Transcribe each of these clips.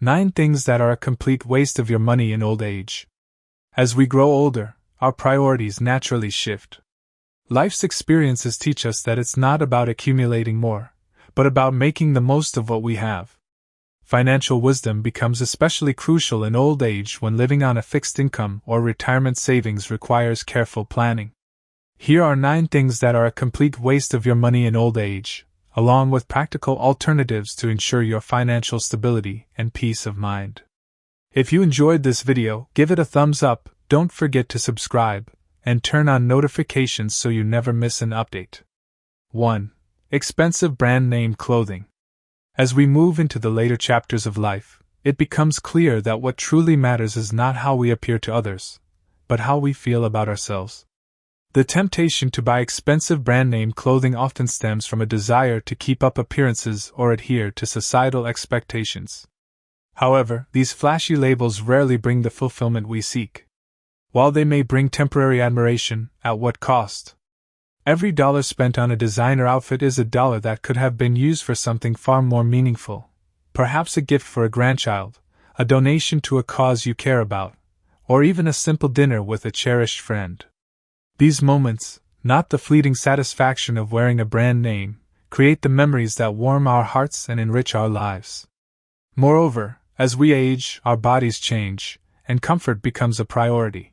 9 things that are a complete waste of your money in old age. As we grow older, our priorities naturally shift. Life's experiences teach us that it's not about accumulating more, but about making the most of what we have. Financial wisdom becomes especially crucial in old age when living on a fixed income or retirement savings requires careful planning. Here are 9 things that are a complete waste of your money in old age, along with practical alternatives to ensure your financial stability and peace of mind. If you enjoyed this video, give it a thumbs up, don't forget to subscribe, and turn on notifications so you never miss an update. 1. Expensive brand name clothing. As we move into the later chapters of life, it becomes clear that what truly matters is not how we appear to others, but how we feel about ourselves. The temptation to buy expensive brand name clothing often stems from a desire to keep up appearances or adhere to societal expectations. However, these flashy labels rarely bring the fulfillment we seek. While they may bring temporary admiration, at what cost? Every dollar spent on a designer outfit is a dollar that could have been used for something far more meaningful. Perhaps a gift for a grandchild, a donation to a cause you care about, or even a simple dinner with a cherished friend. These moments, not the fleeting satisfaction of wearing a brand name, create the memories that warm our hearts and enrich our lives. Moreover, as we age, our bodies change, and comfort becomes a priority.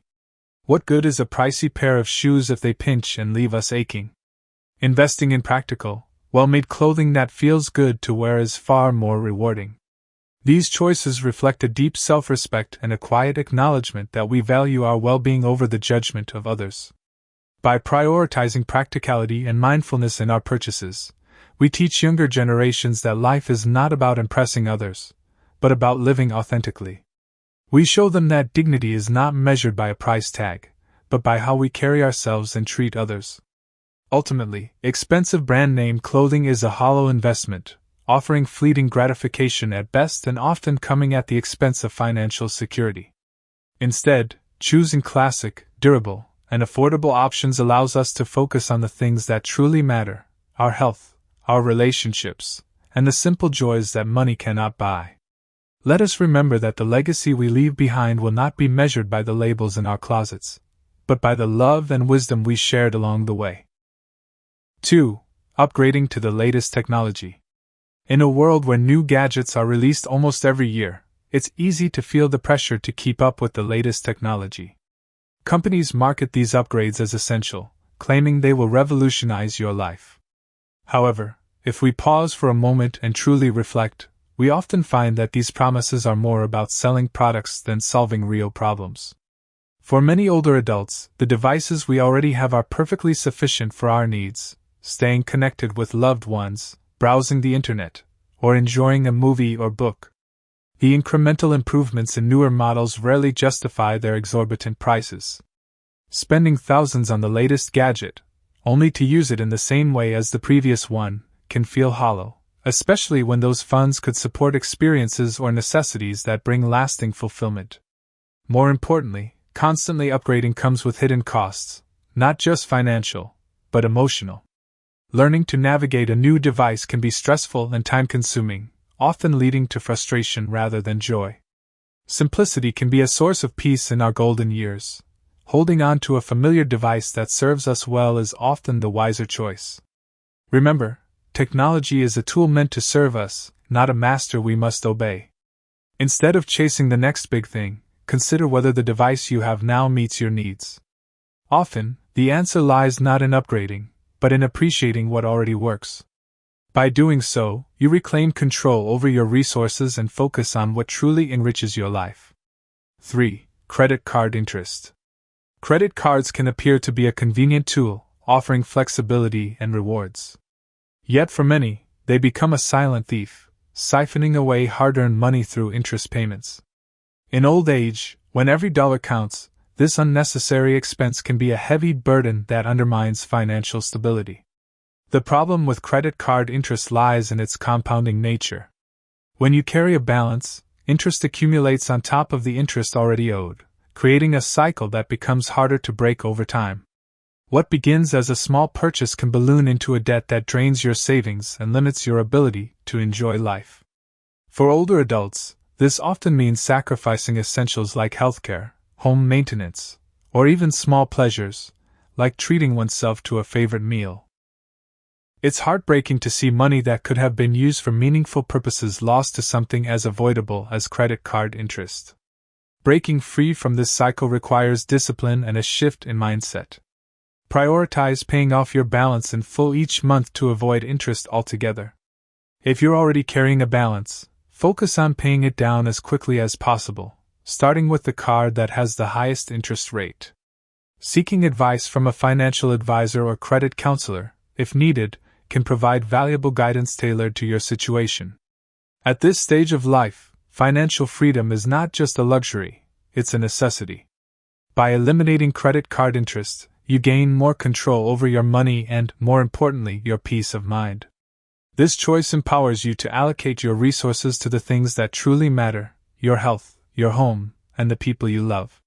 What good is a pricey pair of shoes if they pinch and leave us aching? Investing in practical, well-made clothing that feels good to wear is far more rewarding. These choices reflect a deep self-respect and a quiet acknowledgement that we value our well-being over the judgment of others. By prioritizing practicality and mindfulness in our purchases, we teach younger generations that life is not about impressing others, but about living authentically. We show them that dignity is not measured by a price tag, but by how we carry ourselves and treat others. Ultimately, expensive brand name clothing is a hollow investment, offering fleeting gratification at best and often coming at the expense of financial security. Instead, choosing classic, durable, and affordable options allows us to focus on the things that truly matter: our health, our relationships, and the simple joys that money cannot buy. Let us remember that the legacy we leave behind will not be measured by the labels in our closets, but by the love and wisdom we shared along the way. 2. Upgrading to the latest technology. In a world where new gadgets are released almost every year, it's easy to feel the pressure to keep up with the latest technology. Companies market these upgrades as essential, claiming they will revolutionize your life. However, if we pause for a moment and truly reflect, we often find that these promises are more about selling products than solving real problems. For many older adults, the devices we already have are perfectly sufficient for our needs: staying connected with loved ones, browsing the internet, or enjoying a movie or book. The incremental improvements in newer models rarely justify their exorbitant prices. Spending thousands on the latest gadget, only to use it in the same way as the previous one, can feel hollow, especially when those funds could support experiences or necessities that bring lasting fulfillment. More importantly, constantly upgrading comes with hidden costs, not just financial, but emotional. Learning to navigate a new device can be stressful and time-consuming, often leading to frustration rather than joy. Simplicity can be a source of peace in our golden years. Holding on to a familiar device that serves us well is often the wiser choice. Remember, technology is a tool meant to serve us, not a master we must obey. Instead of chasing the next big thing, consider whether the device you have now meets your needs. Often, the answer lies not in upgrading, but in appreciating what already works. By doing so, you reclaim control over your resources and focus on what truly enriches your life. 3. Credit card interest. Credit cards can appear to be a convenient tool, offering flexibility and rewards. Yet for many, they become a silent thief, siphoning away hard-earned money through interest payments. In old age, when every dollar counts, this unnecessary expense can be a heavy burden that undermines financial stability. The problem with credit card interest lies in its compounding nature. When you carry a balance, interest accumulates on top of the interest already owed, creating a cycle that becomes harder to break over time. What begins as a small purchase can balloon into a debt that drains your savings and limits your ability to enjoy life. For older adults, This often means sacrificing essentials like healthcare, home maintenance, or even small pleasures, like treating oneself to a favorite meal. It's heartbreaking to see money that could have been used for meaningful purposes lost to something as avoidable as credit card interest. Breaking free from this cycle requires discipline and a shift in mindset. Prioritize paying off your balance in full each month to avoid interest altogether. If you're already carrying a balance, focus on paying it down as quickly as possible, starting with the card that has the highest interest rate. Seeking advice from a financial advisor or credit counselor, if needed, can provide valuable guidance tailored to your situation. At this stage of life, financial freedom is not just a luxury, it's a necessity. By eliminating credit card interest, you gain more control over your money and, more importantly, your peace of mind. This choice empowers you to allocate your resources to the things that truly matter: your health, your home, and the people you love.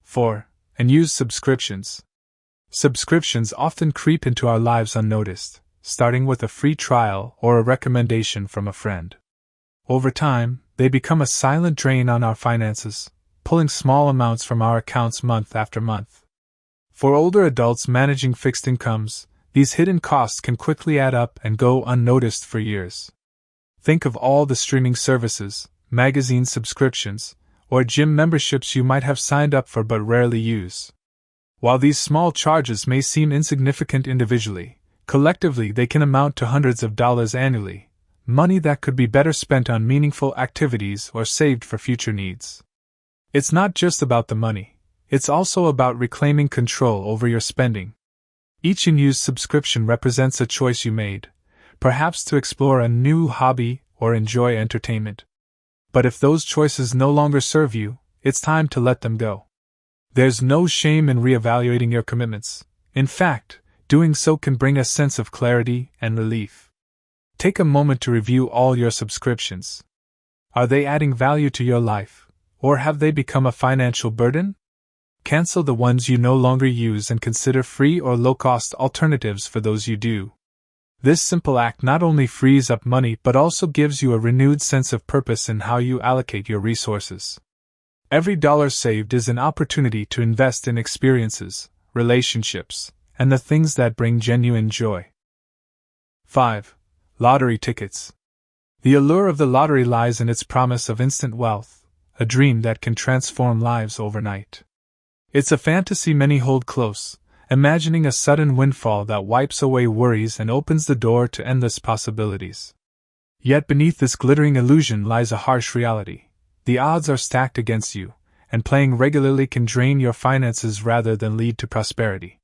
4. And use subscriptions. Subscriptions often creep into our lives unnoticed, starting with a free trial or a recommendation from a friend. Over time, they become a silent drain on our finances, pulling small amounts from our accounts month after month. For older adults managing fixed incomes, these hidden costs can quickly add up and go unnoticed for years. Think of all the streaming services, magazine subscriptions, or gym memberships you might have signed up for but rarely use. While these small charges may seem insignificant individually, collectively they can amount to hundreds of dollars annually, money that could be better spent on meaningful activities or saved for future needs. It's not just about the money, it's also about reclaiming control over your spending. Each unused subscription represents a choice you made, perhaps to explore a new hobby or enjoy entertainment. But if those choices no longer serve you, it's time to let them go. There's no shame in reevaluating your commitments. In fact, doing so can bring a sense of clarity and relief. Take a moment to review all your subscriptions. Are they adding value to your life, or have they become a financial burden? Cancel the ones you no longer use and consider free or low-cost alternatives for those you do. This simple act not only frees up money but also gives you a renewed sense of purpose in how you allocate your resources. Every dollar saved is an opportunity to invest in experiences, relationships, and the things that bring genuine joy. 5. Lottery tickets. The allure of the lottery lies in its promise of instant wealth, a dream that can transform lives overnight. It's a fantasy many hold close, imagining a sudden windfall that wipes away worries and opens the door to endless possibilities. Yet beneath this glittering illusion lies a harsh reality. The odds are stacked against you, and playing regularly can drain your finances rather than lead to prosperity.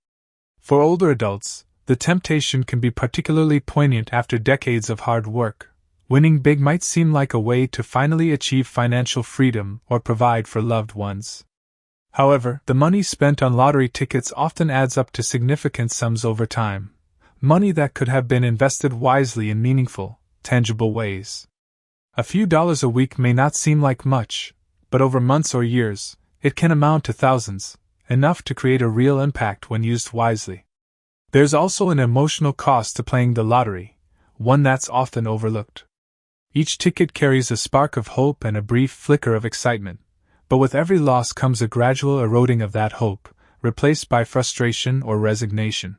For older adults, the temptation can be particularly poignant after decades of hard work. Winning big might seem like a way to finally achieve financial freedom or provide for loved ones. However, the money spent on lottery tickets often adds up to significant sums over time, money that could have been invested wisely in meaningful, tangible ways. A few dollars a week may not seem like much, but over months or years, it can amount to thousands, enough to create a real impact when used wisely. There's also an emotional cost to playing the lottery, one that's often overlooked. Each ticket carries a spark of hope and a brief flicker of excitement, but with every loss comes a gradual eroding of that hope, replaced by frustration or resignation.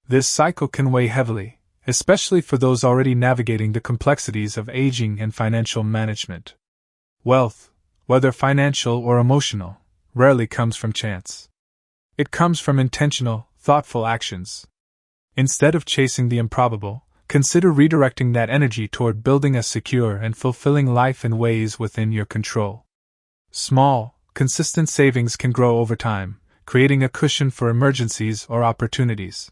This cycle can weigh heavily, especially for those already navigating the complexities of aging and financial management. Wealth, whether financial or emotional, rarely comes from chance. It comes from intentional, thoughtful actions. Instead of chasing the improbable, consider redirecting that energy toward building a secure and fulfilling life in ways within your control. Small, consistent savings can grow over time, creating a cushion for emergencies or opportunities.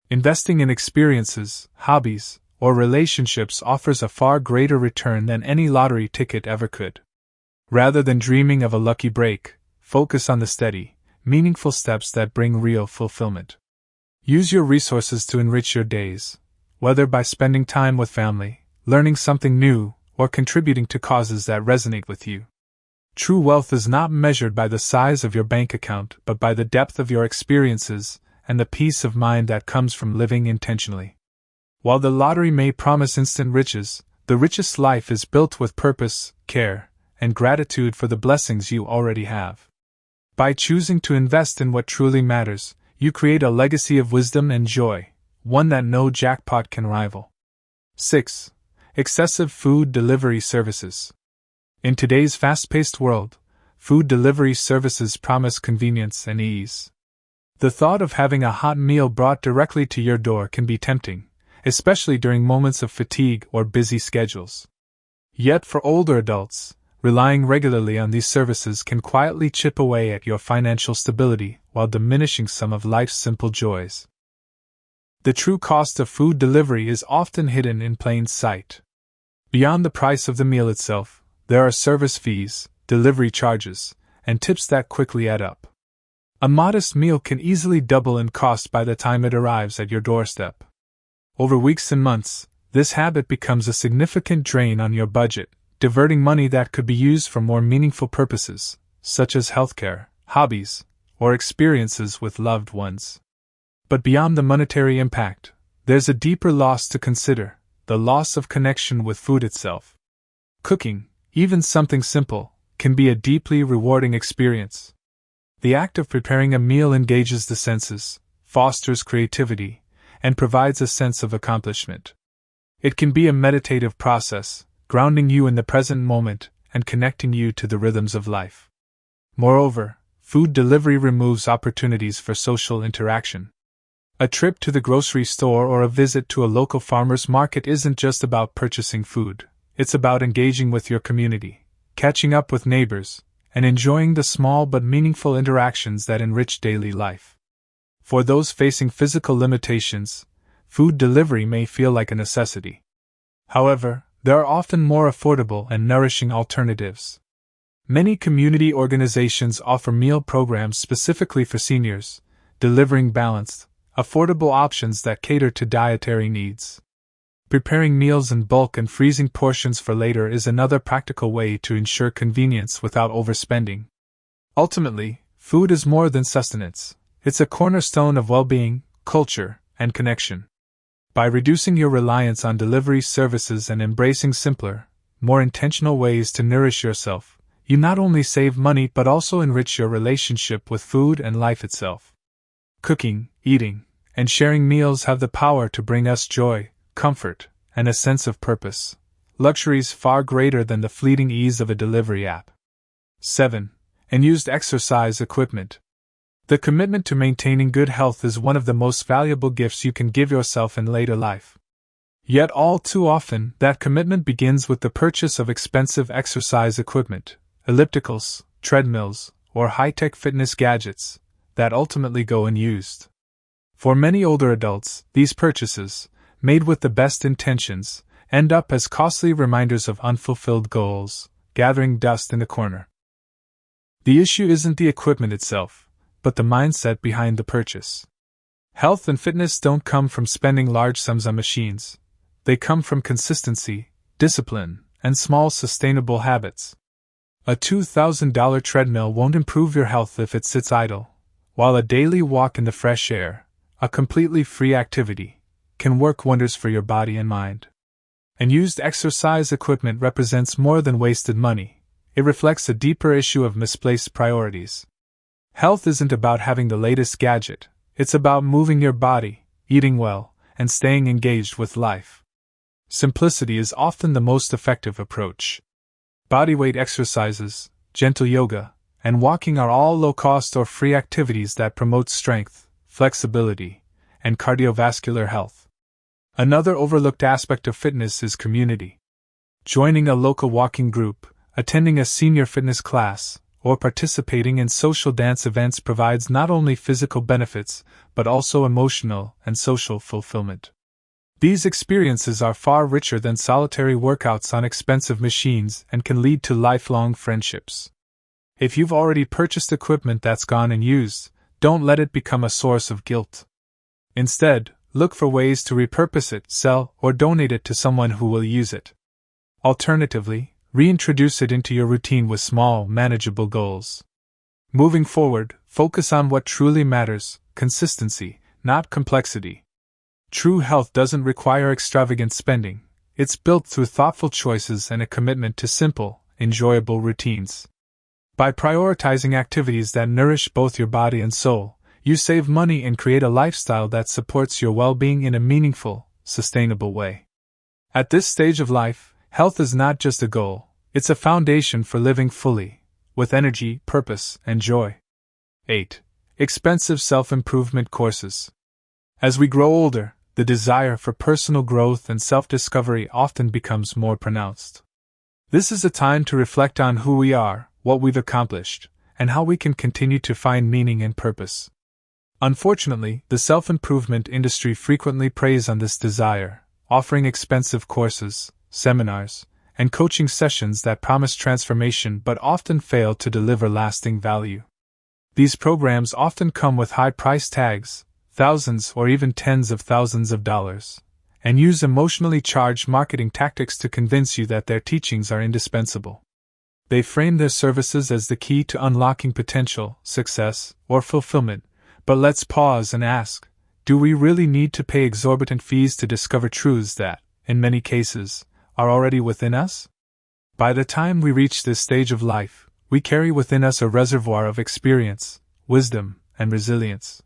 Investing in experiences, hobbies, or relationships offers a far greater return than any lottery ticket ever could. Rather than dreaming of a lucky break, focus on the steady, meaningful steps that bring real fulfillment. Use your resources to enrich your days, whether by spending time with family, learning something new, or contributing to causes that resonate with you. True wealth is not measured by the size of your bank account but by the depth of your experiences and the peace of mind that comes from living intentionally. While the lottery may promise instant riches, the richest life is built with purpose, care, and gratitude for the blessings you already have. By choosing to invest in what truly matters, you create a legacy of wisdom and joy, one that no jackpot can rival. 6. Excessive food delivery services. In today's fast-paced world, food delivery services promise convenience and ease. The thought of having a hot meal brought directly to your door can be tempting, especially during moments of fatigue or busy schedules. Yet for older adults, relying regularly on these services can quietly chip away at your financial stability while diminishing some of life's simple joys. The true cost of food delivery is often hidden in plain sight. Beyond the price of the meal itself, there are service fees, delivery charges, and tips that quickly add up. A modest meal can easily double in cost by the time it arrives at your doorstep. Over weeks and months, this habit becomes a significant drain on your budget, diverting money that could be used for more meaningful purposes, such as healthcare, hobbies, or experiences with loved ones. But beyond the monetary impact, there's a deeper loss to consider: the loss of connection with food itself. Cooking, even something simple, can be a deeply rewarding experience. The act of preparing a meal engages the senses, fosters creativity, and provides a sense of accomplishment. It can be a meditative process, grounding you in the present moment and connecting you to the rhythms of life. Moreover, food delivery removes opportunities for social interaction. A trip to the grocery store or a visit to a local farmer's market isn't just about purchasing food, it's about engaging with your community, catching up with neighbors, and enjoying the small but meaningful interactions that enrich daily life. For those facing physical limitations, food delivery may feel like a necessity. However, there are often more affordable and nourishing alternatives. Many community organizations offer meal programs specifically for seniors, delivering balanced, affordable options that cater to dietary needs. Preparing meals in bulk and freezing portions for later is another practical way to ensure convenience without overspending. Ultimately, food is more than sustenance. It's a cornerstone of well-being, culture, and connection. By reducing your reliance on delivery services and embracing simpler, more intentional ways to nourish yourself, you not only save money but also enrich your relationship with food and life itself. Cooking, eating, and sharing meals have the power to bring us joy, comfort, and a sense of purpose, luxuries far greater than the fleeting ease of a delivery app. 7. Unused exercise equipment. The commitment to maintaining good health is one of the most valuable gifts you can give yourself in later life. Yet all too often, that commitment begins with the purchase of expensive exercise equipment, ellipticals, treadmills, or high-tech fitness gadgets, that ultimately go unused. For many older adults, these purchases, made with the best intentions, end up as costly reminders of unfulfilled goals, gathering dust in the corner. The issue isn't the equipment itself, but the mindset behind the purchase. Health and fitness don't come from spending large sums on machines. They come from consistency, discipline, and small sustainable habits. A $2,000 treadmill won't improve your health if it sits idle, while a daily walk in the fresh air, a completely free activity, can work wonders for your body and mind. Unused exercise equipment represents more than wasted money. It reflects a deeper issue of misplaced priorities. Health isn't about having the latest gadget, it's about moving your body, eating well, and staying engaged with life. Simplicity is often the most effective approach. Bodyweight exercises, gentle yoga, and walking are all low-cost or free activities that promote strength, flexibility, and cardiovascular health. Another overlooked aspect of fitness is community. Joining a local walking group, attending a senior fitness class, or participating in social dance events provides not only physical benefits, but also emotional and social fulfillment. These experiences are far richer than solitary workouts on expensive machines and can lead to lifelong friendships. If you've already purchased equipment that's gone unused, don't let it become a source of guilt. Instead, look for ways to repurpose it, sell, or donate it to someone who will use it. Alternatively, reintroduce it into your routine with small, manageable goals. Moving forward, focus on what truly matters: consistency, not complexity. True health doesn't require extravagant spending, it's built through thoughtful choices and a commitment to simple, enjoyable routines. By prioritizing activities that nourish both your body and soul, you save money and create a lifestyle that supports your well-being in a meaningful, sustainable way. At this stage of life, health is not just a goal, it's a foundation for living fully, with energy, purpose, and joy. 8. Expensive self-improvement courses. As we grow older, the desire for personal growth and self-discovery often becomes more pronounced. This is a time to reflect on who we are, what we've accomplished, and how we can continue to find meaning and purpose. Unfortunately, the self-improvement industry frequently preys on this desire, offering expensive courses, seminars, and coaching sessions that promise transformation but often fail to deliver lasting value. These programs often come with high price tags, thousands or even tens of thousands of dollars, and use emotionally charged marketing tactics to convince you that their teachings are indispensable. They frame their services as the key to unlocking potential, success, or fulfillment, but let's pause and ask, do we really need to pay exorbitant fees to discover truths that, in many cases, are already within us? By the time we reach this stage of life, we carry within us a reservoir of experience, wisdom, and resilience.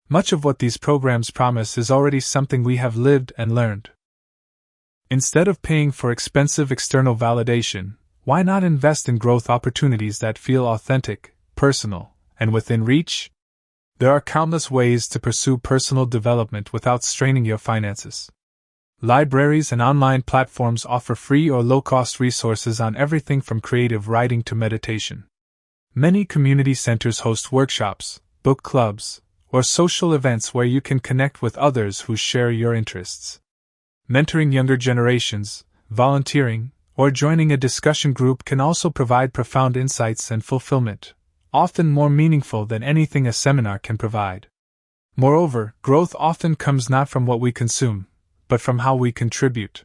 Much of what these programs promise is already something we have lived and learned. Instead of paying for expensive external validation, why not invest in growth opportunities that feel authentic, personal, and within reach? There are countless ways to pursue personal development without straining your finances. Libraries and online platforms offer free or low-cost resources on everything from creative writing to meditation. Many community centers host workshops, book clubs, or social events where you can connect with others who share your interests. Mentoring younger generations, volunteering, or joining a discussion group can also provide profound insights and fulfillment, often more meaningful than anything a seminar can provide. Moreover, growth often comes not from what we consume, but from how we contribute.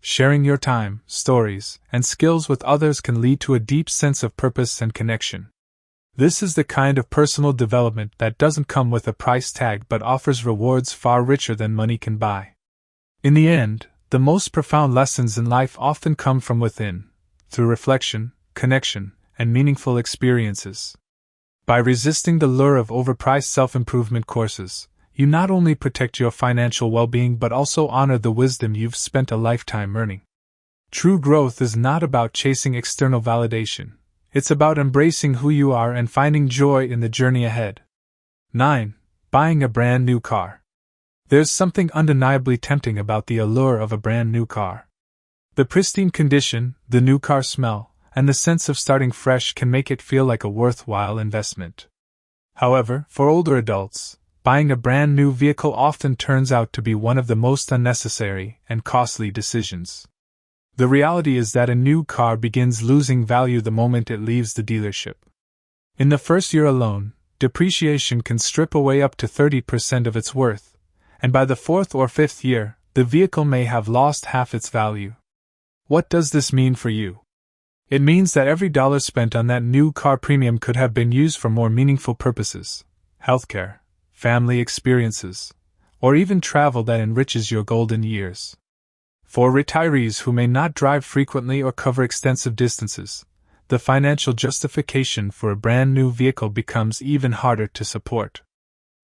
Sharing your time, stories, and skills with others can lead to a deep sense of purpose and connection. This is the kind of personal development that doesn't come with a price tag but offers rewards far richer than money can buy. In the end, the most profound lessons in life often come from within, through reflection, connection, and meaningful experiences. By resisting the lure of overpriced self-improvement courses, you not only protect your financial well-being but also honor the wisdom you've spent a lifetime earning. True growth is not about chasing external validation. It's about embracing who you are and finding joy in the journey ahead. 9. Buying a brand new car. There's something undeniably tempting about the allure of a brand new car. The pristine condition, the new car smell, and the sense of starting fresh can make it feel like a worthwhile investment. However, for older adults, buying a brand new vehicle often turns out to be one of the most unnecessary and costly decisions. The reality is that a new car begins losing value the moment it leaves the dealership. In the first year alone, depreciation can strip away up to 30% of its worth, and by the fourth or fifth year, the vehicle may have lost half its value. What does this mean for you? It means that every dollar spent on that new car premium could have been used for more meaningful purposes: healthcare, family experiences, or even travel that enriches your golden years. For retirees who may not drive frequently or cover extensive distances, the financial justification for a brand new vehicle becomes even harder to support.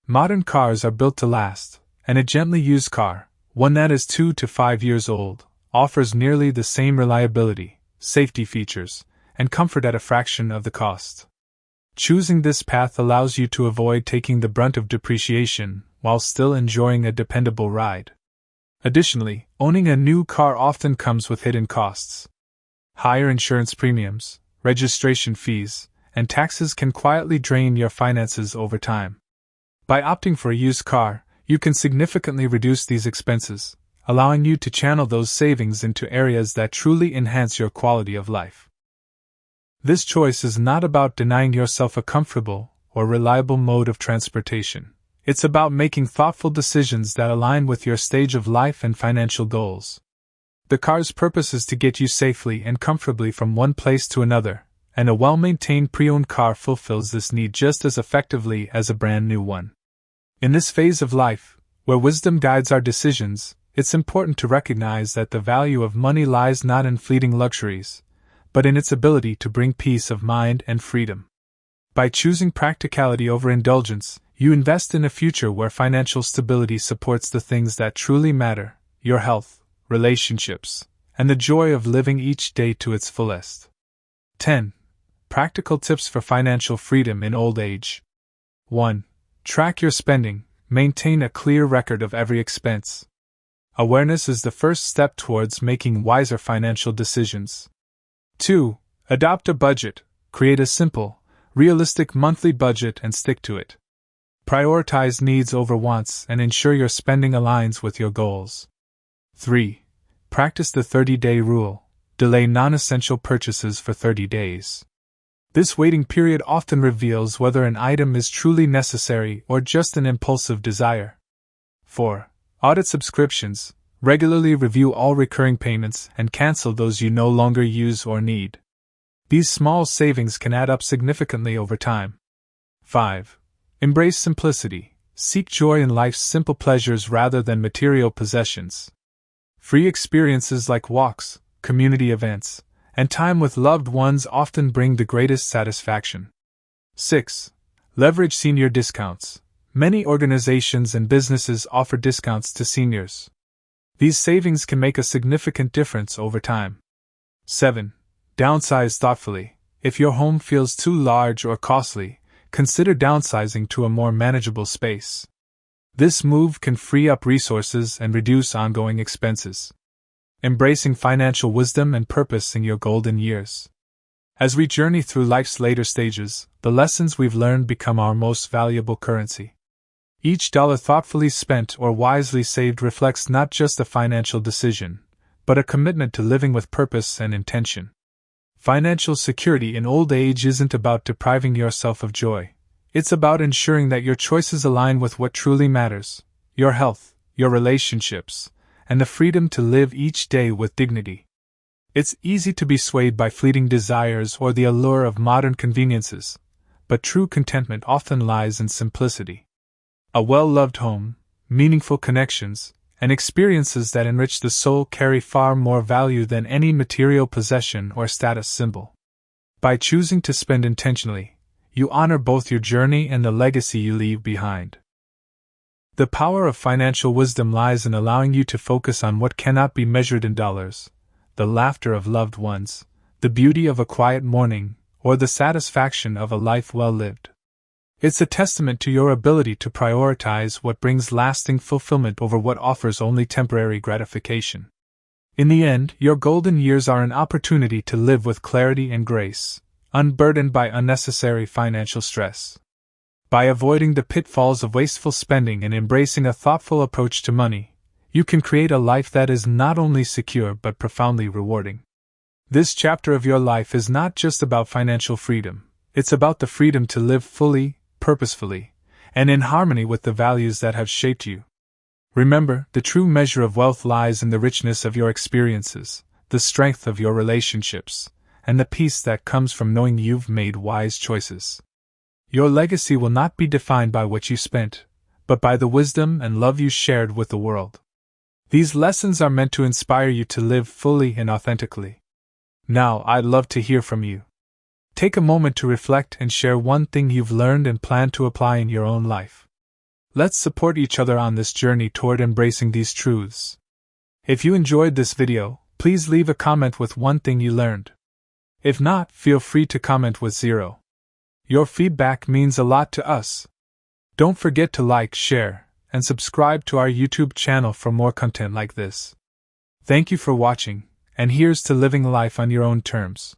Modern cars are built to last, and a gently used car, one that is 2 to 5 years old, offers nearly the same reliability, safety features, and comfort at a fraction of the cost. Choosing this path allows you to avoid taking the brunt of depreciation while still enjoying a dependable ride. Additionally, owning a new car often comes with hidden costs. Higher insurance premiums, registration fees, and taxes can quietly drain your finances over time. By opting for a used car, you can significantly reduce these expenses, allowing you to channel those savings into areas that truly enhance your quality of life. This choice is not about denying yourself a comfortable or reliable mode of transportation. It's about making thoughtful decisions that align with your stage of life and financial goals. The car's purpose is to get you safely and comfortably from one place to another, and a well-maintained pre-owned car fulfills this need just as effectively as a brand new one. In this phase of life, where wisdom guides our decisions, it's important to recognize that the value of money lies not in fleeting luxuries, but in its ability to bring peace of mind and freedom. By choosing practicality over indulgence, you invest in a future where financial stability supports the things that truly matter: your health, relationships, and the joy of living each day to its fullest. 10. Practical tips for financial freedom in old age. 1. Track your spending. Maintain a clear record of every expense. Awareness is the first step towards making wiser financial decisions. 2. Adopt a budget. Create a simple, realistic monthly budget and stick to it. Prioritize needs over wants and ensure your spending aligns with your goals. 3. Practice the 30-day rule. Delay non-essential purchases for 30 days. This waiting period often reveals whether an item is truly necessary or just an impulsive desire. 4. Audit subscriptions. Regularly review all recurring payments and cancel those you no longer use or need. These small savings can add up significantly over time. 5. Embrace simplicity. Seek joy in life's simple pleasures rather than material possessions. Free experiences like walks, community events, and time with loved ones often bring the greatest satisfaction. 6. Leverage senior discounts. Many organizations and businesses offer discounts to seniors. These savings can make a significant difference over time. 7. Downsize thoughtfully. If your home feels too large or costly, consider downsizing to a more manageable space. This move can free up resources and reduce ongoing expenses. Embracing financial wisdom and purpose in your golden years. As we journey through life's later stages, the lessons we've learned become our most valuable currency. Each dollar thoughtfully spent or wisely saved reflects not just a financial decision, but a commitment to living with purpose and intention. Financial security in old age isn't about depriving yourself of joy. It's about ensuring that your choices align with what truly matters: your health, your relationships, and the freedom to live each day with dignity. It's easy to be swayed by fleeting desires or the allure of modern conveniences, but true contentment often lies in simplicity. A well-loved home, meaningful connections, and experiences that enrich the soul carry far more value than any material possession or status symbol. By choosing to spend intentionally, you honor both your journey and the legacy you leave behind. The power of financial wisdom lies in allowing you to focus on what cannot be measured in dollars: the laughter of loved ones, the beauty of a quiet morning, or the satisfaction of a life well lived. It's a testament to your ability to prioritize what brings lasting fulfillment over what offers only temporary gratification. In the end, your golden years are an opportunity to live with clarity and grace, unburdened by unnecessary financial stress. By avoiding the pitfalls of wasteful spending and embracing a thoughtful approach to money, you can create a life that is not only secure but profoundly rewarding. This chapter of your life is not just about financial freedom, it's about the freedom to live fully, purposefully, and in harmony with the values that have shaped you. Remember, the true measure of wealth lies in the richness of your experiences, the strength of your relationships, and the peace that comes from knowing you've made wise choices. Your legacy will not be defined by what you spent, but by the wisdom and love you shared with the world. These lessons are meant to inspire you to live fully and authentically. Now, I'd love to hear from you. Take a moment to reflect and share one thing you've learned and plan to apply in your own life. Let's support each other on this journey toward embracing these truths. If you enjoyed this video, please leave a comment with one thing you learned. If not, feel free to comment with 0. Your feedback means a lot to us. Don't forget to like, share, and subscribe to our YouTube channel for more content like this. Thank you for watching, and here's to living life on your own terms.